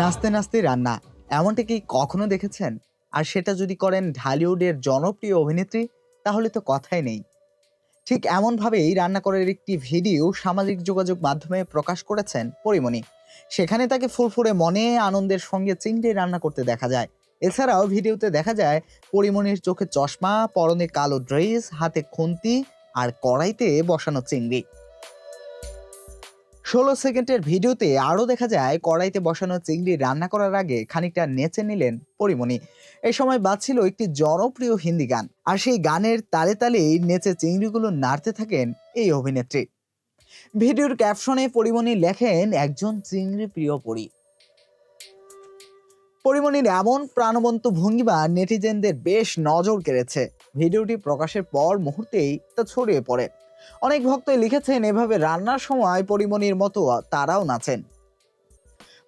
নাচতে নাচতে রান্না এমনটা কি কখনো দেখেছেন? আর সেটা যদি করেন ঢালিউডের জনপ্রিয় অভিনেত্রী, তাহলে তো কথাই নেই। ঠিক এমনভাবেই রান্না করার একটি ভিডিও সামাজিক যোগাযোগ মাধ্যমে প্রকাশ করেছেন পরিমণি। সেখানে তাকে ফুরফুরে মনে আনন্দের সঙ্গে চিংড়ি রান্না করতে দেখা যায়। এছাড়াও ভিডিওতে দেখা যায় পরিমণির চোখে চশমা, পরনে কালো ড্রেস, হাতে খুন্তি আর কড়াইতে বসানো চিংড়ি। 16 সেকেন্ডের ভিডিওতে আরও দেখা যায় কড়াইতে বসানো চিংড়ি রান্না করার আগে খানিকটা নেচে নিলেন পরিমণি। এই সময় বাজছিল একটি জনপ্রিয় হিন্দি গান, আর সেই গানের তালে তালেই নেচে চিংড়িগুলো নাড়তে থাকেন এই অভিনেত্রী। ভিডিওর ক্যাপশনে পরিমণি লেখেন, একজন চিংড়ি প্রিয় পরি। পরিমণির এমন প্রাণবন্ত ভঙ্গিমা নেটিজেনদের বেশ নজর কেড়েছে। ভিডিওটি প্রকাশের পর মুহূর্তেই তা ছড়িয়ে পড়ে। অনেক ভক্তই লিখেছেন, এভাবে রান্নার সময় পরিমণির মতো তারাও নাচেন।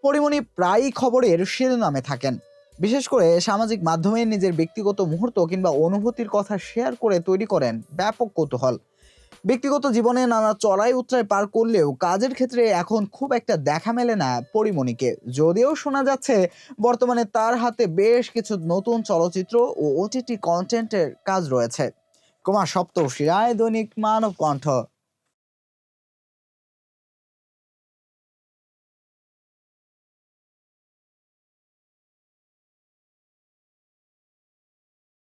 পরিমণি প্রায়ই খবরের শিরোনামে থাকেন, বিশেষ করে সামাজিক মাধ্যমে নিজের ব্যক্তিগত মুহূর্ত কিংবা অনুভূতির কথা শেয়ার করে তৈরি করেন ব্যাপক কৌতূহল। ব্যক্তিগত জীবনে নানা চড়াই উতরাই পার করলেও কাজের ক্ষেত্রে এখন খুব একটা দেখা মেলে না পরিমণিকে। যদিও শোনা যাচ্ছে বর্তমানে তার হাতে বেশ কিছু নতুন চলচ্চিত্র ও ওটিটি কন্টেন্টের কাজ রয়েছে। কুমার সপ্তর্ষি রায়, দৈনিক মানব কণ্ঠ।